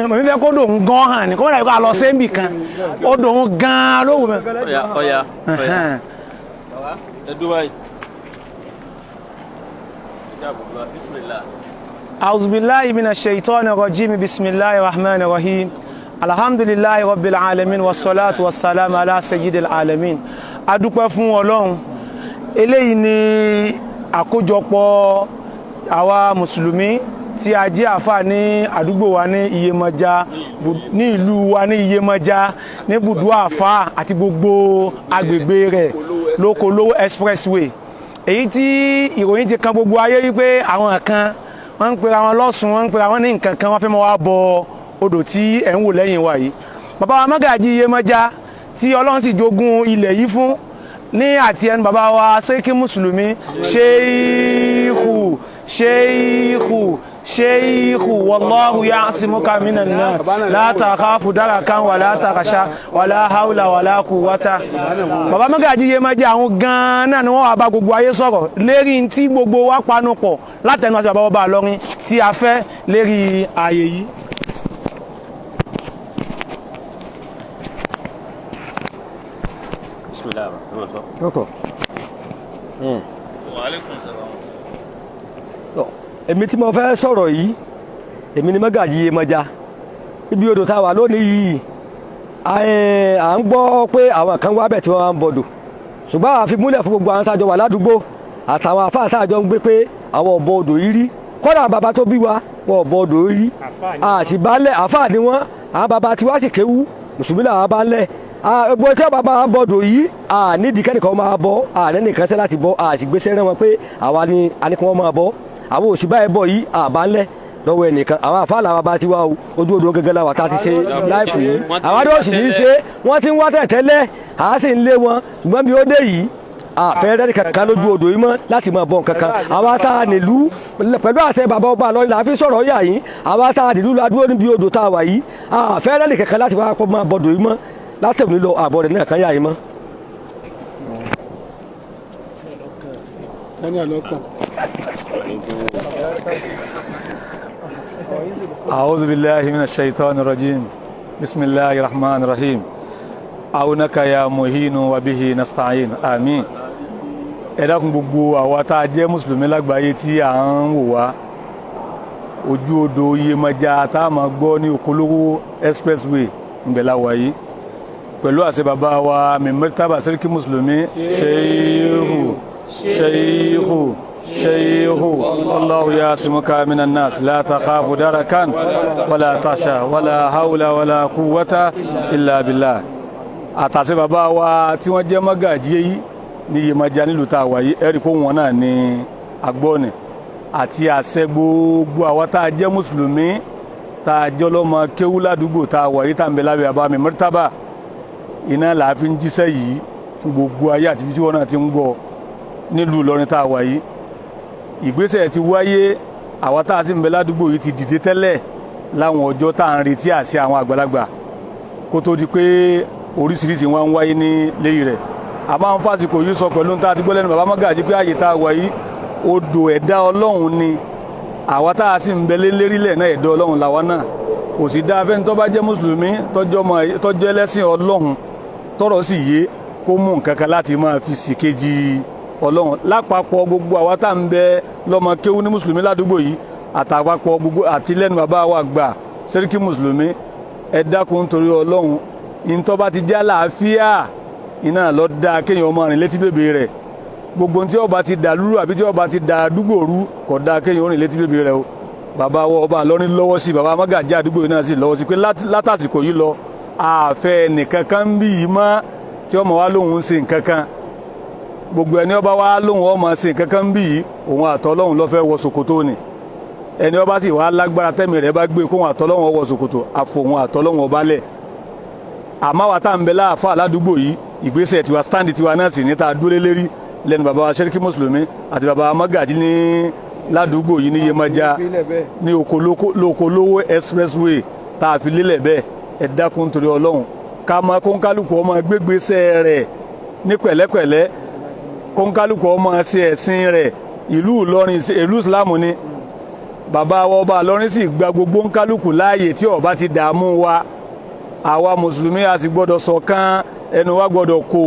mo fẹ́ kó dòun gan hàn ní kó wọ́n dà lọ sẹ́ńbì kan ó dòun gan lówù mẹ́. ọ̀ya ẹ dúró báyìí. أعوذ بالله من الشيطان الرجيم بسم الله الرحمن الرحيم الحمد لله رب العالمين والصلاة والسلام على سيد العالمين adúpẹ́ fún Ọlọ́run eléyìí ni àkójọpọ̀ àwa mùsùlùmí tí a jẹ́ àfáà ní àdúgbò wa ní Iyemọja ní ìlú wa ní Iyemọja ní bùdó àfáà àti gbogbo agbègbè rẹ̀ Lókolówó expressway èyí tí ìròyìn ti kan gbogbo ayé wípé àwọn kan wọ́n ń pera wọn lọ́sùn wọ́n ń pera wọn ní nǹkan kan wọ́n fẹ́ mọ́ wá bọ odò tí ẹ̀ ń wò lẹ́yìn wa yìí bàbá wa Mọ́gàjí Iyemọja tí Ọlọ́run sì jogún ilẹ̀ yìí fún ní àti ẹnu bàbá wa Sẹ́ríkí Mùsùlùmí Sheikhu wallahu ya'simuka minan nas la takhafu darakan wa la takhsha wa la hawla wa la quwwata bàbá Mọ́gàjí Iyemọja àwọn gan náà ni wọ́n wá bá gbogbo ayé sọ̀rọ̀ lérí tí gbogbo wa panupọ̀ látẹnu àti bàbá ọba Ìlọrin tí a fẹ́ lérí ààyè yìí. Bismillah. Dọ́tọ̀. Wa alaikum salam. Èmi tí mo fẹ́ sọ̀rọ̀ yìí èmi ni Mọ́gàjí Iyemọja ibi odò tá wà lónìí yìí à ń gbọ́ pé àwọn kan wá bẹ̀ tí wọ́n ń bọ̀dọ̀ ṣùgbọ́n àfi múlẹ̀ fún gbogbo àwọn tájọ wà ládùúgbò àtàwọn àfáà tájọ ń gbé pé àwọn ọ̀bọ odò yìí rí kọ́dà bàbá tó bí wa wọ́n ọ̀bọ odò yìí rí àṣìbálẹ̀ àfáà ni wọ́n àwọn bàbá tí wá sì kéwú mùsùlùmí làwọn bá ń lẹ̀ gbogbo tí bàbá bọ̀dọ̀ yìí nídìí kẹ́nìkan máa bọ́ nẹ́nìkan sẹ́ láti bọ́ àṣìgbésẹ́ rẹ̀ wọn pé àwa ni àníkàn wọn máa bọ́ àwọn òṣìbá ẹbọ yìí àbánlẹ̀ lọ́wọ́ ẹnìkan àwọn àfáà làwọn bá ti wá ojú odò gẹ́gẹ́ láwà tá a ti ṣe láìfù yìí àwọn adé òsì ní í ṣe wọ́n ti ń wá tẹ̀tẹ́lẹ̀ àá sì ń lé wọn ṣùgbọ́n bí ó dé yìí àfẹ́rẹ́ kankan lójú odò yìí mọ́ láti máa bọ̀ kankan àwa tá a nílùú pẹ̀lú àṣẹ bàbá ọba Ìlọrin la fi sọ̀rọ̀ yà yín àwa tá a nílùú la dúró níbi odò tá a wà yìí àfẹ́rẹ́ kankan láti wá máa bọ̀dọ̀ yìí mọ́ látẹ̀wé lọ àbọ̀ rẹ̀ náà kan yà yín mọ́. أعوذ بالله من الشيطان الرجيم بسم الله الرحمن الرحيم عونك يا مهين وبه نستعين آمين ẹ dákun gbogbo àwa tá a jẹ́ mùsùlùmí lágbàáyé tí à ń wò wá ojú odò Iyemọja tá a máa gbọ́ ní Okolówó expressway ńbẹ̀lá wáyé pẹ̀lú àṣẹ bàbá wa Murtaba Sẹ́ríkí Mùsùlùmí Sheikhu Allahu ya'simuka minan nas la takhafu darakan wala takhsha wala hawla wala quwwata illa billah àtàṣẹ bàbá wa tí wọ́n jẹ́ Mọ́gàjí ní Iyemọja nílùú tá a wà yìí ẹ̀rí kó wọn náà ní agbọ́ni àti àṣẹ gbogbo àwa tá a jẹ́ mùsùlùmí tá a jẹ́ ọlọ́mọ kéwú ládùúgbò tá a wà yìí tá a ń bẹ lábẹ́ bàbá mi Murtaba iná làá fi ń jíṣẹ́ yìí fún gbogbo ayé àti ibi tí wọ́n náà ti ń gbọ́ nílùú Ìlọrin tá a wà yìí ìgbésẹ̀ ti wáyé àwa tá a sì ń bẹ ládùúgbò yìí ti dìde tẹ́lẹ̀ láwọn ọjọ́ tá à ń retí àṣẹ àwọn àgbàlagbà kó tó di pé oríṣiríṣi wọn ń wáyé ní lẹ́yìn rẹ̀ àmọ́ àwọn fásitì yìí sọ pẹ̀lú tá a ti gbọ́ lẹ́nu bàbá Mọ́gàjí pé àyè tá a wà yìí odò ẹ̀dá Ọlọ́run ni àwa tá a sì ń bẹ lérílẹ̀ náà ẹ̀dá Ọlọ́run làwa náà kò sì dáa fẹ́ni tó bá jẹ́ mùsùlùmí tọ́jọ́ ẹlẹ́sìn Ọlọ́run tọ́rọ̀ sì yé kó mú nǹkan kan láti máa fi sì kejì Ọlọ́run lápapọ̀ gbogbo àwa tá à ń bẹ lọ́mọ kéwú ní mùsùlùmí ládùúgbò yìí àtàpapọ̀ gbogbo àti lẹ́nu bàbá wa gbà Sẹ́ríkí Mùsùlùmí ẹ dákun nítorí Ọlọ́run ìntọ́ bá ti já láàfíà iná lọ dá kéèyàn ọmọ rìn létí bèbè rẹ̀ gbogbo tí ọba ti dà lúrú àbí tí ọba ti dà àdúgbò rú kò dá kéèyàn rìn létí bèbè rẹ̀ o bàbá wa ọba Ìlọrin lọ́wọ́ sí bàbá Mọ́gàjí àdúgbò yìí náà sì lọ́wọ́ sí pé látàsìkò yìí lọ àfẹ́ nìkan kan ń bí yìí mọ́ tí ọmọ wa lóhùn ń ṣe nǹkan kan gbogbo ẹni ọba wa lóhùn ọmọ ṣe nǹkan kan ń bí yìí òun àtọlọ́hùn ló fẹ́ wọ ṣòkòtò ni ẹni ọba sì wà lágbára tẹ́mi rẹ̀ bá gbé kóhun àtọlọ́hùn wọ ṣòkòtò àfòhun àtọlọ́hùn ọba lẹ̀ àmọ́ wa tá à ń bẹ láàfà ládùúgbò yìí ìgbésẹ̀ tiwa stand tiwa náà sì ní ta dúró lérí lẹ́nu bàbá wa Sẹ́ríkí Mùsùlùmí àti bàbá Mọ́gàjí ní ládùúgbò yìí ní Iyemọja ní Okolówó expressway tá a fi lélẹ̀ bẹ́ẹ̀ ẹ dákun torí Ọlọ́run ká máa kóńkálùkù ọmọ gbégbèsè rẹ̀ ní pẹ̀lẹ́pẹ̀lẹ́ kóńkálùkù ọmọ ṣe ẹ̀sìn rẹ̀ ìlú Ìlọrin ìlú Ìsìlámù ni bàbá wa ọba Ìlọrin sì gba gbogbo ń kálukú láàyè tí ó bá ti dààmú wa àwa mùsùlùmí a sì gbọ́dọ̀ ṣọ̀kan ẹnu wa gbọ́dọ̀ kò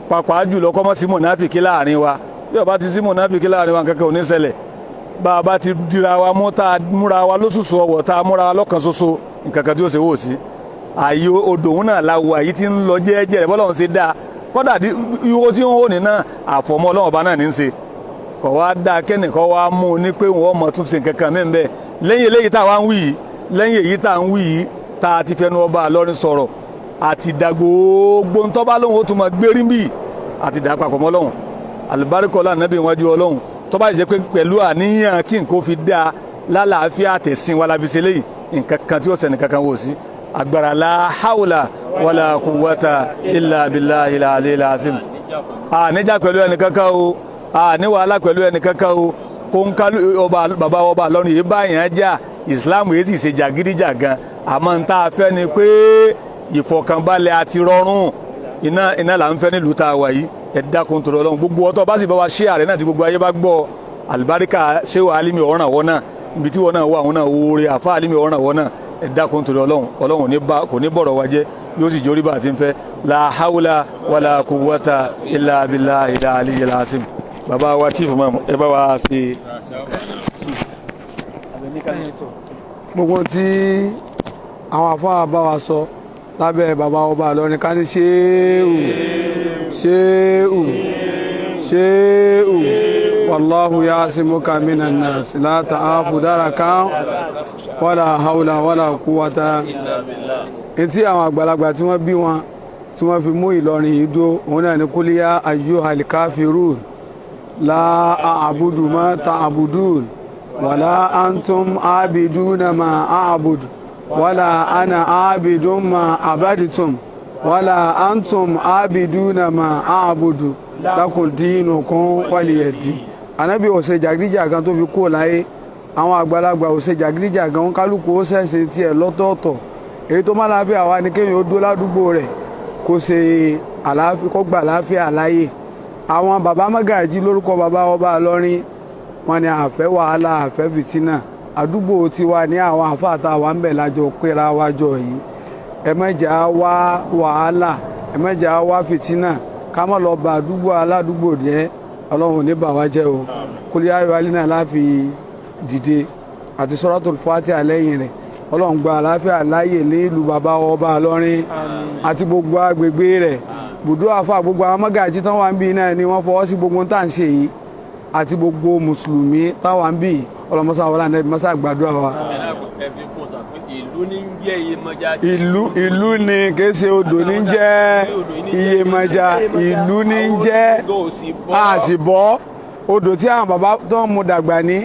pàápàá jùlọ kọ́mọ́ sí mùnáfìkì láàrin wa bí ó bá ti sí mùnáfìkì láàrin wa kankan ò ní ṣẹlẹ̀ bá a bá ti dira wa mú tá a múra wa lóṣùṣù ọwọ́ tá a múra wa lọ́kàn ṣoṣo nǹkan kan tí ó ṣe wò sí ààyè odò òun náà la wà yìí ti ń lọ jẹ́ẹ́jẹ́ rẹ̀ bọ́lọ́run ṣe dáa kọ́dà ihò tí ń hò ní náà àfọ̀mọ́ ọlọ́run ọba náà ní í ṣe kọ̀ wá dáa kẹ́nìkan wá mú un ní pé wọ́n mọ̀ tún ṣe nǹkan kan mí bẹ́ẹ̀ lẹ́yìn eléyìí tá a wá ń wí yìí lẹ́yìn èyí tá a ń wí yìí tá a ti fẹnu ọba Ìlọrin sọ̀rọ̀ àti dà gbogbo ń tọ́ba lóhùn ó tún mọ̀ gbérí bì àti dà papọ̀ mọ́ lọ́hùn àlùbáríkọ́lá nàbí iwájú ọlọ́hùn tọ́ba yìí jẹ́ pé pẹ̀lú àníyàn kí nǹkan fi dáa lálàáfíà tẹ̀sìn wa láfi ṣe léyìí nǹkan kan tí ó sẹ́ni kankan wò sí agbára la hawla wala quwwata illa billahi al-aliyyil azim níjà pẹ̀lú ẹni kankan o ní wàhálà pẹ̀lú ẹni kankan o kó ń kálù bàbá ọba Ìlọrin yìí báyìí já Islam yìí sì ṣe jàgídíjàgan àmọ́ ń tá a fẹ́ ni pé ìfọ̀kànbalẹ̀ àti rọrùn iná là ń fẹ́ nílùú tá a wà yìí ẹ dákun tó lọ́wọ́ gbogbo ọtọ́ bá sì bá wa ṣé ààrẹ náà tí gbogbo ayé bá gbọ́ àlùbáríkà ṣéwà Alimi ọ̀ràn wọ́n náà ibi tí wọ́n náà wà wọ́n náà oore àfa Alimi ọ̀ràn wọ́n náà ẹ dákun tó lọ́wọ́ ọlọ́run kò ní bọ̀rọ̀ wa jẹ́ yóò sì jórí bá a ti ń fẹ́ la hawla wala quwwata illa billahi al-aliyyil azim bàbá wa chief imam ẹ bá wa ṣe. gbogbo tí àwọn afáà bá wa sọ lábẹ́ bàbá ọba Ìlọrin ká ní ṣéèù ṣéèù ṣéèù wallahu ya'simuka minan nas la ta'afu daraka wala hawla wala quwwata. etí àwọn àgbàlagbà tí wọ́n bí wọn tí wọ́n fi mú Ìlọrin yìí dó òun náà ní kúlíyà ayyuhal kafirun la a'budu ma ta'budun wala antum abiduna ma a'budu wala ana abidun ma abadtum wala antum abiduna ma a'budu lakum dinukum waliyadi. Ànábì ó ṣe jàgídíjàgan tó fi kúrò láyé àwọn àgbàlagbà ó ṣe jàgídíjàgan kálukú ó ṣẹ̀ṣẹ̀ tiẹ̀ lọ́tọ̀ọ̀tọ̀ èyí tó má láàfíà wá ní kéèyàn ó dó ládùúgbò rẹ̀ kó ṣe àlàáfíà kó gbà láàfíà láyé. àwọn bàbá Mágàjí lórúkọ bàbá ọba Ìlọrin wọn ni àfẹ́ wàhálà àfẹ́ fìtínà àdúgbò tiwa ní àwọn àfáàtà wa ń bẹ̀ lájọ péra wájọ yìí ẹ má jẹ́ á wá wàhálà ẹ má jẹ́ á wá fìtínà ká má lọ bà àdúgbò aládùúgbò jẹ́ ọlọ́run ò ní bà wá jẹ́ o kúlí ayọ̀ alẹ́ náà láfi dìde àti Suratul Fatiha lẹ́yìn rẹ̀ ọlọ́run gba àlàáfíà láàyè ní ìlú bàbá ọba Ìlọrin àti gbogbo agbègbè rẹ̀ bùdó àfà gbogbo àwọn Mágàjí tán wà ń bí náà ni wọ́n fọwọ́ sí gbogbo tá à ń ṣe yìí àti gbogbo mùsùlùmí táwa ń bí ọlọmọsá wọlé àná ìmọ̀sá àgbàdo àwa. ìlú ni kì í ṣe odò ní jẹ́ Iyemọja ìlú ní jẹ́ àṣìbọ́ odò tí àwọn bàbá tó ń mu dàgbà ní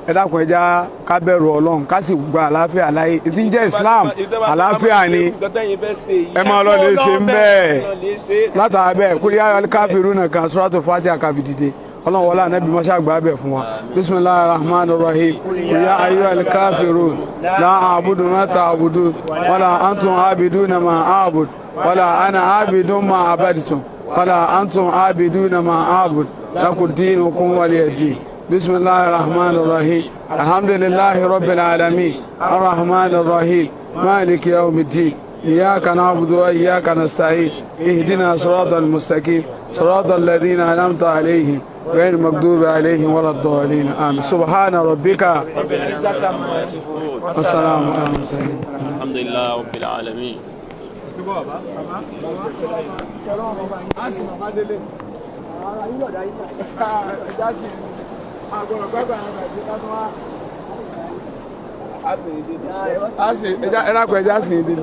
ẹ dákun ẹja ká bẹ̀rù Ọlọ́run ká sì gba àlàáfíà láyé ìdí ń jẹ́ Islam àlàáfíà ni ẹ máa lọ lè ṣe ń bẹ́ẹ̀ látara bẹ́ẹ̀ kúlí ayọ̀ káfírúnà kan Suratul Fatiha àkàbí dìde ọlọ́run wọlé ànábì mọ́ṣá àgbà bẹ̀ fún wa bismillahir rahmanir rahim ya ayyuhal kafirun la a'budu ma ta'budun wala antum abiduna ma a'bud wala ana abidun ma abadtum wala antum abiduna ma a'bud lakum dinukum waliyadin bismillahir rahmanir rahim alhamdulillahi rabbil alamin arrahmanir rahim maliki yawmiddin إياك نعبد وإياك نستعين اهدنا صراط المستقيم صراط الذين أنعمت عليهم غير المغضوب عليهم ولا الضالين آمين سبحان ربك رب العزة عما يصفون والسلام على المرسلين الحمد لله رب العالمين. ẹja sì ń dín.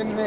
Ini,